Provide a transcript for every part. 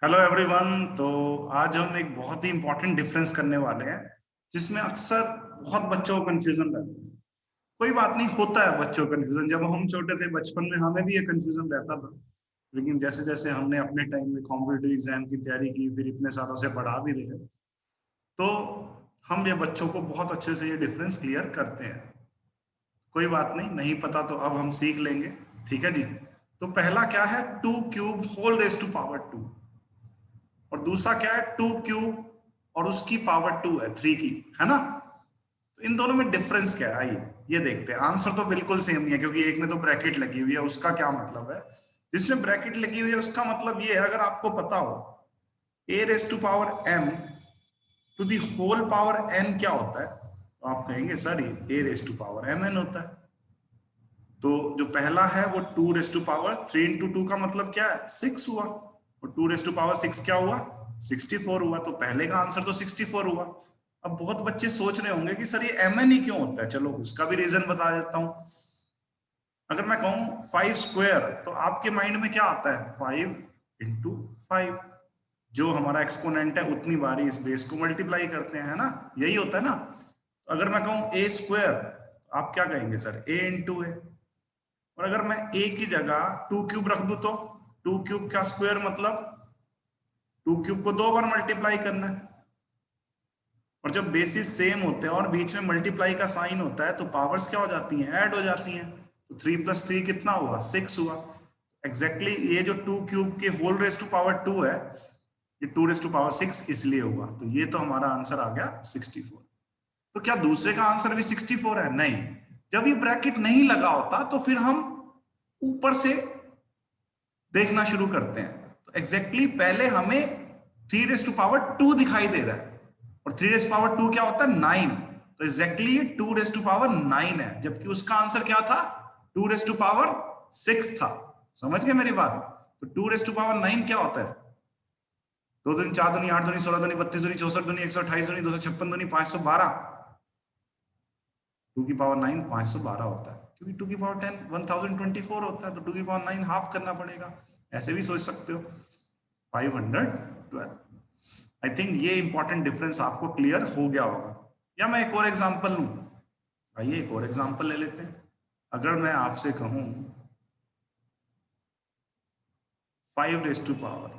Hello everyone. तो आज हम एक बहुत ही इंपॉर्टेंट डिफरेंस करने वाले हैं जिसमें अक्सर बहुत बच्चों को कंफ्यूजन रहता है। कोई बात नहीं, होता है बच्चों को कंफ्यूजन। जब हम छोटे थे बचपन में हमें भी ये कंफ्यूजन रहता था, लेकिन जैसे जैसे हमने अपने टाइम में कॉम्पिटिटिव एग्जाम की तैयारी की, फिर इतने सालों से पढ़ा भी रहे, तो हम ये बच्चों को बहुत अच्छे से ये डिफरेंस क्लियर करते हैं। कोई बात नहीं, नहीं पता तो अब हम सीख लेंगे। ठीक है जी। तो पहला क्या है, 2 cube whole raise to power 2। और दूसरा क्या है, 2 क्यूब और उसकी पावर 2 है, 3 की, है ना। तो इन दोनों में डिफरेंस क्या है, आइए ये देखते हैं। आंसर तो बिल्कुल सेम नहीं है, क्योंकि एक में तो ब्रैकेट लगी हुई है। उसका क्या मतलब है, जिसमें ब्रैकेट लगी हुई है उसका मतलब ये है, अगर आपको पता हो a raise to power m to the whole power n क्या होता है, तो आप कहेंगे सर ये a raise to power mn होता है। तो जो पहला है वो 2 रेज टू पावर 3 इंटू 2 का मतलब क्या है, 6 हुआ। और 2 रेज टू पावर 6 क्या हुआ, 64 हुआ। तो पहले का आंसर तो 64 हुआ। अब बहुत बच्चे सोच रहे होंगे कि सर ये mn ही क्यों होता है। चलो उसका भी रीजन बता देता हूँ। अगर मैं कहूँ 5 स्क्वायर, तो आपके माइंड में क्या आता है, 5 इंटू 5। जो हमारा एक्सपोनेंट है उतनी बारी इस बेस को मल्टीप्लाई करते हैं, है ना। यही होता है ना। तो अगर मैं कहूँ a स्क्वायर, आप क्या कहेंगे सर, a इंटू a। और अगर मैं a की जगह 2 क्यूब रख दूं, तो 2 क्यूब का स्क्वायर मतलब 2 क्यूब को 2 बार मल्टीप्लाई करना है। और जब बेसिस सेम होते हैं और बीच में मल्टीप्लाई का साइन होता है, तो पावर्स क्या हो जाती हैं, ऐड हो जाती हैं। तो 3 + 3 कितना हुआ, 6 हुआ। एग्जैक्टली exactly, ये जो 2 क्यूब के होल रेज टू पावर 2 है, ये 2 रेज टू पावर 6 इसलिए हुआ। तो ये तो हमारा आंसर आ गया 64। तो क्या दूसरे का आंसर भी 64 है, नहीं। जब ये ब्रैकेट नहीं लगा होता तो फिर हम ऊपर से देखना शुरू करते हैं। तो एग्जैक्टली exactly पहले हमें 3 रेज टू पावर 2 दिखाई दे रहा है, और 3 रेज टू पावर 2 क्या होता है, 9। तो एग्जैक्टली ये 2 रेज टू पावर 9 है, जबकि उसका आंसर क्या था, 2 रेज टू पावर 6 था। समझ गए मेरी बात। तो 2 रेज टू पावर 9 क्या होता है, 2 दूनी 4 दूनी 8 दूनी 16 दूनी 32 दूनी 64 दूनी 128 दूनी 256 दूनी 512। 2 की पावर 9 512 होता है, क्योंकि 2 की पावर 10 1024 होता है। तो 2 की पावर 9 हाफ करना पड़ेगा। ऐसे भी सोच सकते हो, 512। आई थिंक ये इंपॉर्टेंट डिफरेंस आपको क्लियर हो गया होगा। या मैं एक और एग्जांपल लूं, आइए एक और एग्जांपल ले लेते हैं। अगर मैं आपसे कहूं 5 रेज टू पावर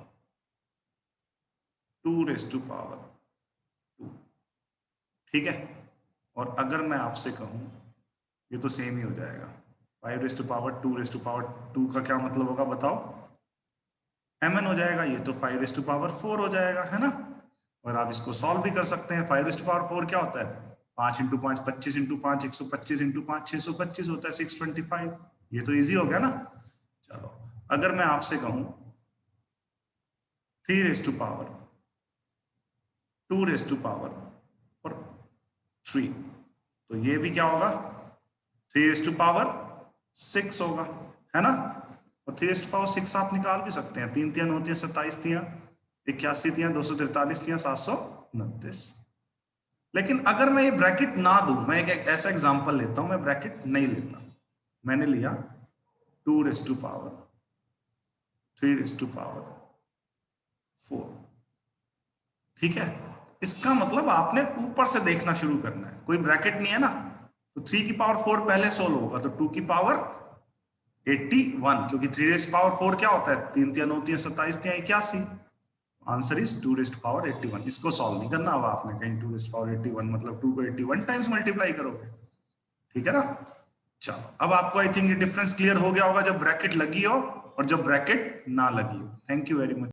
2 ठीक है। और अगर मैं आपसे कहूं, ये तो सेम ही हो जाएगा, 5 रेज टू पावर 2 का क्या मतलब होगा बताओ, mn हो जाएगा। ये तो 5 रेज टू पावर 4 हो जाएगा, है ना। और आप इसको सॉल्व भी कर सकते हैं। 5 रेज टू पावर 4 क्या होता है, 5 इंटू 5 25 इंटू 5 125 इंटू 5 625 होता है, 625। ये तो इजी हो गया ना। चलो अगर मैं आपसे कहूं 3 raise to power 2 raise to power और 3, तो ये भी क्या होगा, 3 रेज टू पावर 6 होगा, है ना। और 3 रेज टू पावर 6 आप निकाल भी सकते हैं। 3 तियां 9 तियां 27 तियां 81 तियां 243 तियां 729। लेकिन अगर मैं ये ब्रैकेट ना दूं, मैं एक ऐसा एग्जांपल लेता हूं, मैं ब्रैकेट नहीं लेता, मैंने लिया 2 raise to power 3 raise to power 4। ठीक है। इसका मतलब आपने ऊपर से देखना शुरू करना है, कोई ब्रैकेट नहीं है ना। तो 3 की पावर 4 पहले सोल्व होगा, तो 2 की पावर 81, क्योंकि 3 रेज पावर 4 क्या होता है, 3 तिया 9 तिया 27 तिया 81। Answer is 2 raise power 81। इसको सॉल्व नहीं करना। अब आपने कहीं 2 रेज पावर 81 मतलब 2 को 81 टाइम्स मल्टीप्लाई करोगे। ठीक है ना। चलो अब आपको आई थिंक ये डिफरेंस क्लियर हो गया होगा, जब ब्रैकेट लगी हो और जब ब्रैकेट ना लगी हो। Thank you very much.